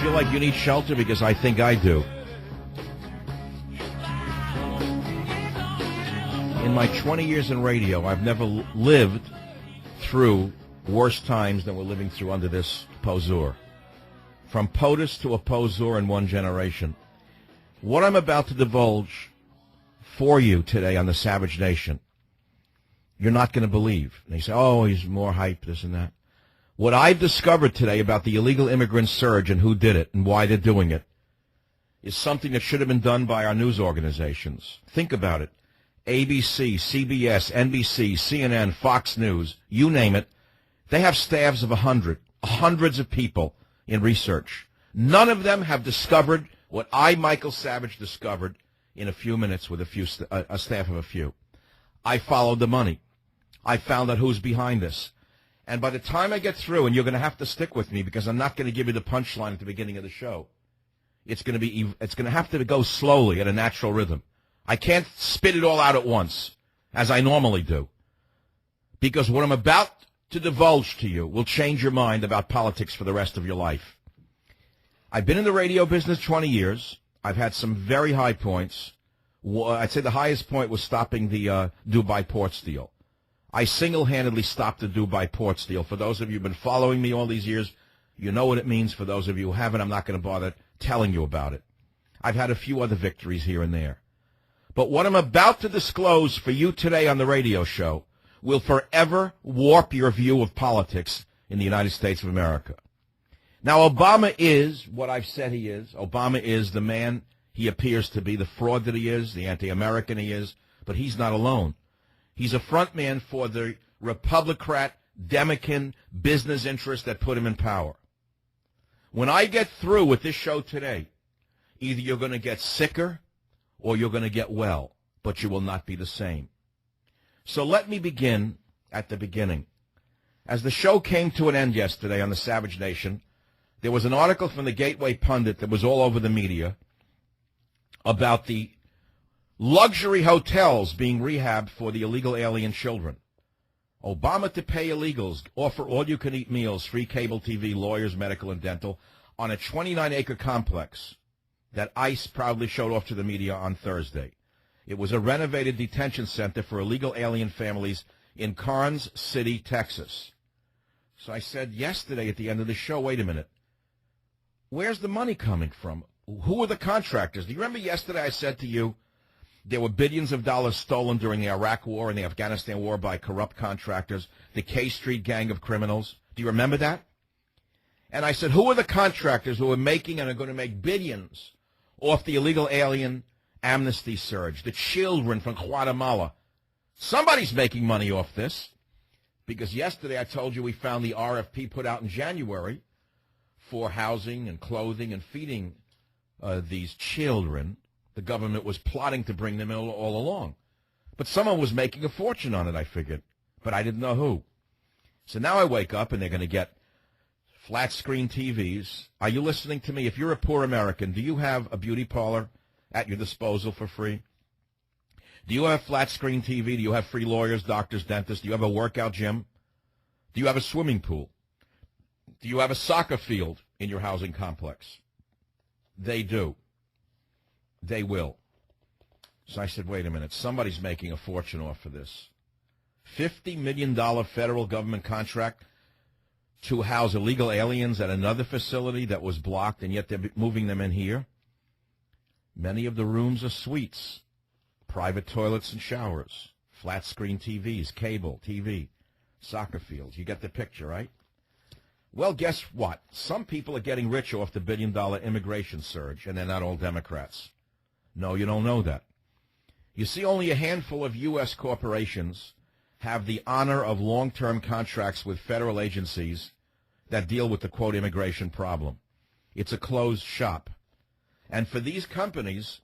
feel like you need shelter? Because I think I do. In my 20 years in radio, I've never lived through worse times than we're living through under this poseur. From POTUS to a poseur in one generation. What I'm about to divulge for you today on the Savage Nation, you're not going to believe. And they say, oh, he's more hype, this and that. What I've discovered today about the illegal immigrant surge and who did it and why they're doing it is something that should have been done by our news organizations. Think about it. ABC, CBS, NBC, CNN, Fox News, you name it. They have staffs of hundreds of people in research. None of them have discovered what I, Michael Savage, discovered in a few minutes with a staff of a few. I followed the money. I found out who's behind this. And by the time I get through, and you're going to have to stick with me because I'm not going to give you the punchline at the beginning of the show. It's going to have to go slowly at a natural rhythm. I can't spit it all out at once, as I normally do. Because what I'm about to divulge to you will change your mind about politics for the rest of your life. I've been in the radio business 20 years. I've had some very high points. I'd say the highest point was stopping the Dubai Ports deal. I single-handedly stopped the Dubai Ports deal. For those of you who've been following me all these years, you know what it means. For those of you who haven't, I'm not going to bother telling you about it. I've had a few other victories here and there. But what I'm about to disclose for you today on the radio show will forever warp your view of politics in the United States of America. Now, Obama is what I've said he is. Obama is the man he appears to be, the fraud that he is, the anti-American he is, but he's not alone. He's a front man for the Republican, Democrat business interest that put him in power. When I get through with this show today, either you're going to get sicker or you're going to get well, but you will not be the same. So let me begin at the beginning. As the show came to an end yesterday on the Savage Nation, there was an article from the Gateway Pundit that was all over the media about the luxury hotels being rehabbed for the illegal alien children. Obama to pay illegals, offer all-you-can-eat meals, free cable TV, lawyers, medical, and dental on a 29-acre complex that ICE proudly showed off to the media on Thursday. It was a renovated detention center for illegal alien families in Karnes City, Texas. So I said yesterday at the end of the show, wait a minute, where's the money coming from? Who are the contractors? Do you remember yesterday I said to you there were billions of dollars stolen during the Iraq War and the Afghanistan War by corrupt contractors, the K Street gang of criminals? Do you remember that? And I said, who are the contractors who are making and are going to make billions off the illegal alien amnesty surge, the children from Guatemala? Somebody's making money off this, because yesterday I told you we found the RFP put out in January for housing and clothing and feeding these children. The government was plotting to bring them in all along. But someone was making a fortune on it, I figured, but I didn't know who. So now I wake up and they're going to get flat-screen TVs. Are you listening to me? If you're a poor American, do you have a beauty parlor at your disposal for free? Do you have flat-screen TV? Do you have free lawyers, doctors, dentists? Do you have a workout gym? Do you have a swimming pool? Do you have a soccer field in your housing complex? They do. They will. So I said, wait a minute, somebody's making a fortune off of this. $50 million federal government contract to house illegal aliens at another facility that was blocked, and yet they're moving them in here. Many of the rooms are suites, private toilets and showers, flat-screen TVs, cable, TV, soccer fields. You get the picture, right? Well, guess what? Some people are getting rich off the billion-dollar immigration surge, and they're not all Democrats. No, you don't know that. You see, only a handful of U.S. corporations have the honor of long-term contracts with federal agencies that deal with the, quote, immigration problem. It's a closed shop. And for these companies,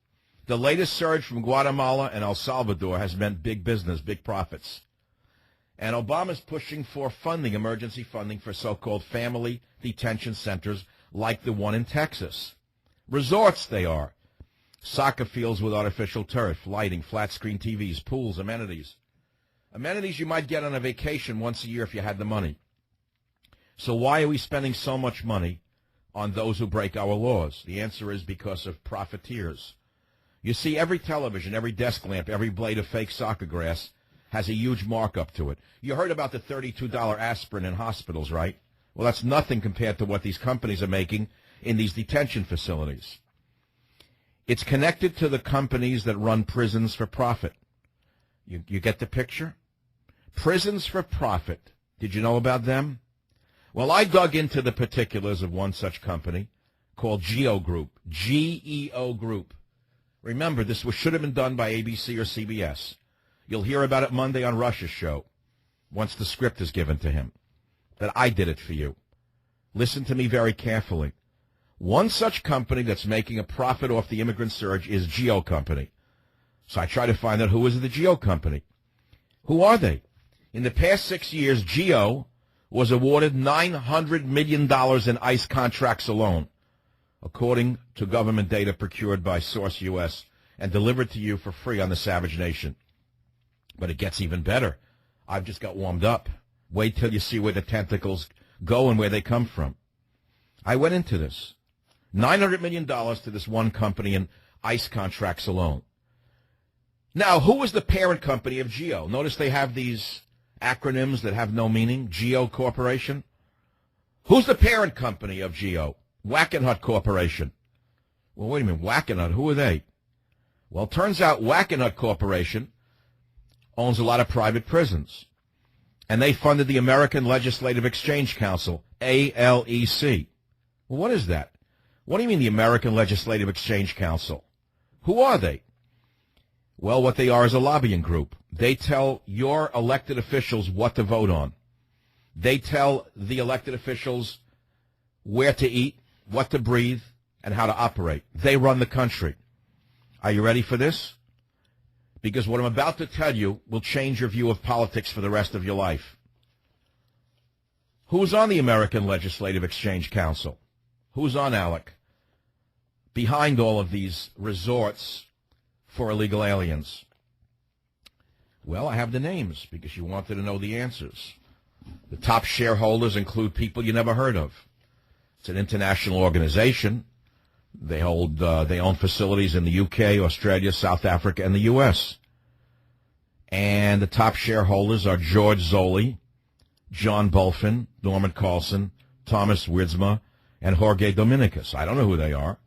the latest surge from Guatemala and El Salvador has meant big business, big profits. And Obama's pushing for funding, emergency funding, for so-called family detention centers like the one in Texas. Resorts they are. Soccer fields with artificial turf, lighting, flat-screen TVs, pools, amenities. Amenities you might get on a vacation once a year if you had the money. So why are we spending so much money on those who break our laws? The answer is because of profiteers. You see, every television, every desk lamp, every blade of fake soccer grass has a huge markup to it. You heard about the $32 aspirin in hospitals, right? Well, that's nothing compared to what these companies are making in these detention facilities. It's connected to the companies that run prisons for profit. You get the picture? Prisons for profit. Did you know about them? Well, I dug into the particulars of one such company called GEO Group, G-E-O Group. Remember, this should have been done by ABC or CBS. You'll hear about it Monday on Rush's show, once the script is given to him. That I did it for you. Listen to me very carefully. One such company that's making a profit off the immigrant surge is GEO Company. So I try to find out who is the GEO Company. Who are they? In the past 6 years, GEO was awarded $900 million in ICE contracts alone, according to government data procured by Source US and delivered to you for free on the Savage Nation. But it gets even better. I've just got warmed up. Wait till you see where the tentacles go and where they come from. I went into this. $900 million to this one company in ICE contracts alone. Now, who is the parent company of GEO? Notice they have these acronyms that have no meaning. GEO Corporation. Who's the parent company of GEO? Wackenhut Corporation. Well, wait a minute. Wackenhut, who are they? Well, it turns out Wackenhut Corporation owns a lot of private prisons. And they funded the American Legislative Exchange Council, ALEC. Well, what is that? What do you mean the American Legislative Exchange Council? Who are they? Well, what they are is a lobbying group. They tell your elected officials what to vote on. They tell the elected officials where to eat, what to breathe, and how to operate. They run the country. Are you ready for this? Because what I'm about to tell you will change your view of politics for the rest of your life. Who's on the American Legislative Exchange Council? Who's on, Alec? Behind all of these resorts for illegal aliens. Well, I have the names because you wanted to know the answers. The top shareholders include people you never heard of. It's an international organization. They own facilities in the UK, Australia, South Africa, and the US. And the top shareholders are George Zoli, John Bulfin, Norman Carlson, Thomas Wiedsma, and Jorge Dominicus. I don't know who they are.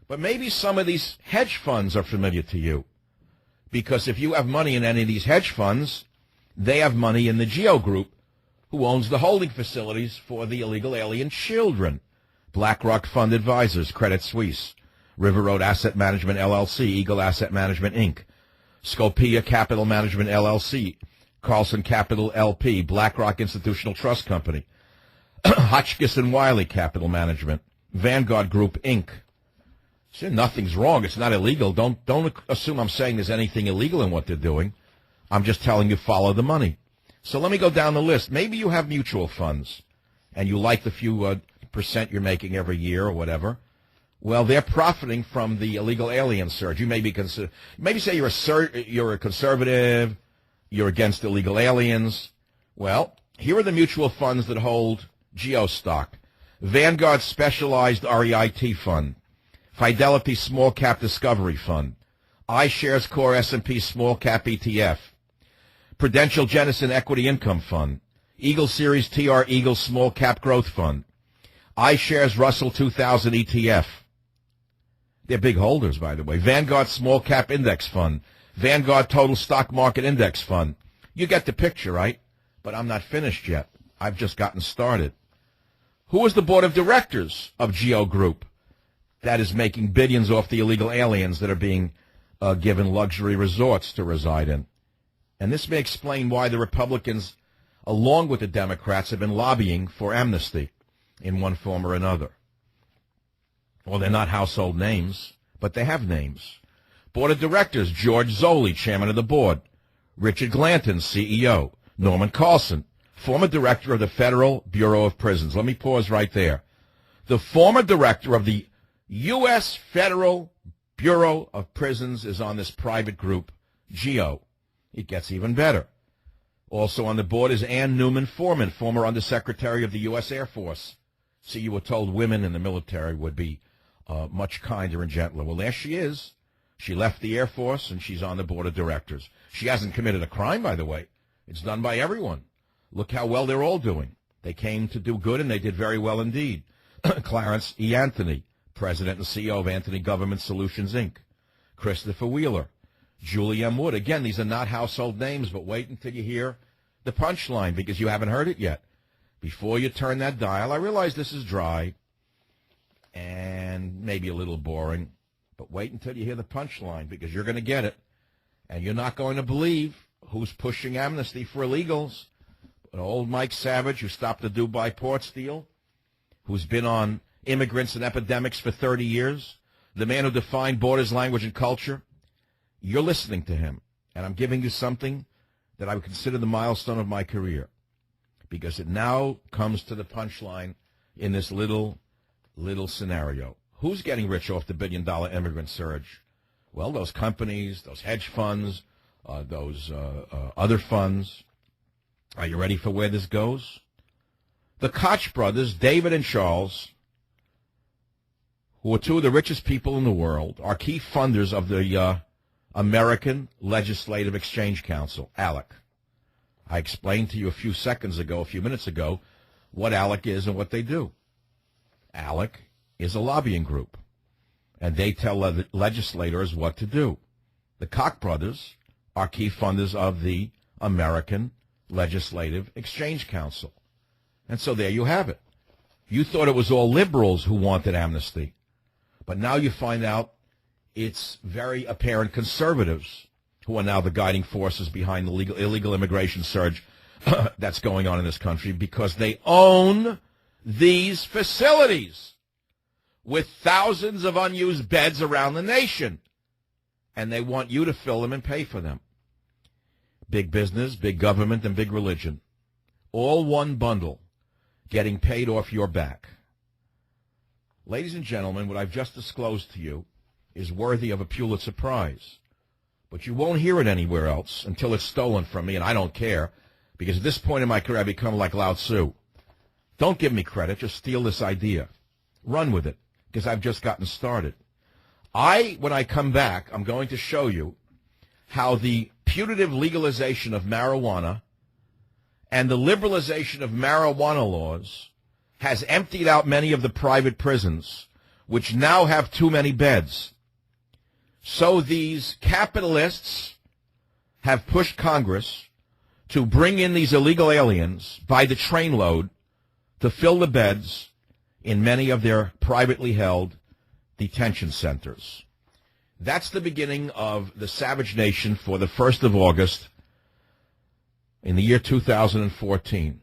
But maybe some of these hedge funds are familiar to you. Because if you have money in any of these hedge funds, they have money in the GEO Group, who owns the holding facilities for the illegal alien children. BlackRock Fund Advisors, Credit Suisse, River Road Asset Management, LLC, Eagle Asset Management, Inc., Scopia Capital Management, LLC, Carlson Capital, LP, BlackRock Institutional Trust Company, Hotchkiss & Wiley Capital Management, Vanguard Group, Inc. See, nothing's wrong. It's not illegal. Don't assume I'm saying there's anything illegal in what they're doing. I'm just telling you follow the money. So let me go down the list. Maybe you have mutual funds, and you like the few percent you're making every year or whatever. Well, they're profiting from the illegal alien surge. You may be maybe say you're a conservative, you're against illegal aliens. Well, here are the mutual funds that hold GEO stock. Vanguard Specialized REIT Fund, Fidelity Small Cap Discovery Fund, iShares Core S&P Small Cap ETF, Prudential Jennison Equity Income Fund, Eagle Series TR Eagle Small Cap Growth Fund, iShares Russell 2000 ETF. They're big holders, by the way. Vanguard Small Cap Index Fund, Vanguard Total Stock Market Index Fund. You get the picture, right? But I'm not finished yet. I've just gotten started. Who is the board of directors of GEO Group that is making billions off the illegal aliens that are being given luxury resorts to reside in? And this may explain why the Republicans, along with the Democrats, have been lobbying for amnesty in one form or another. Well, they're not household names, but they have names. Board of Directors, George Zoli, Chairman of the Board. Richard Glanton, CEO. Norman Carlson, former Director of the Federal Bureau of Prisons. Let me pause right there. The former Director of the U.S. Federal Bureau of Prisons is on this private group, GEO. It gets even better. Also on the board is Ann Newman Foreman, former Undersecretary of the U.S. Air Force, See, you were told women in the military would be much kinder and gentler. Well, there she is. She left the Air Force, and she's on the board of directors. She hasn't committed a crime, by the way. It's done by everyone. Look how well they're all doing. They came to do good, and they did very well indeed. Clarence E. Anthony, President and CEO of Anthony Government Solutions, Inc. Christopher Wheeler, Julie M. Wood. Again, these are not household names, but wait until you hear the punchline, because you haven't heard it yet. Before you turn that dial, I realize this is dry and maybe a little boring, but wait until you hear the punchline, because you're going to get it, and you're not going to believe who's pushing amnesty for illegals. Old Mike Savage, who stopped the Dubai port steal, who's been on immigrants and epidemics for 30 years, the man who defined borders, language, and culture. You're listening to him, and I'm giving you something that I would consider the milestone of my career, because it now comes to the punchline in this little scenario. Who's getting rich off the billion-dollar immigrant surge? Well, those companies, those hedge funds, those other funds. Are you ready for where this goes? The Koch brothers, David and Charles, who are two of the richest people in the world, are key funders of the American Legislative Exchange Council, ALEC. I explained to you a few minutes ago, what ALEC is and what they do. ALEC is a lobbying group, and they tell legislators what to do. The Koch brothers are key funders of the American Legislative Exchange Council. And so there you have it. You thought it was all liberals who wanted amnesty, but now you find out it's very apparent conservatives who are now the guiding forces behind the illegal immigration surge that's going on in this country, because they own these facilities with thousands of unused beds around the nation, and they want you to fill them and pay for them. Big business, big government, and big religion. All one bundle, getting paid off your back. Ladies and gentlemen, what I've just disclosed to you is worthy of a Pulitzer Prize. But you won't hear it anywhere else until it's stolen from me, and I don't care, because at this point in my career, I've become like Lao Tzu. Don't give me credit, just steal this idea. Run with it, because I've just gotten started. When I come back, I'm going to show you how the putative legalization of marijuana and the liberalization of marijuana laws has emptied out many of the private prisons, which now have too many beds. So these capitalists have pushed Congress to bring in these illegal aliens by the trainload to fill the beds in many of their privately held detention centers. That's the beginning of the Savage Nation for the 1st of August in the year 2014.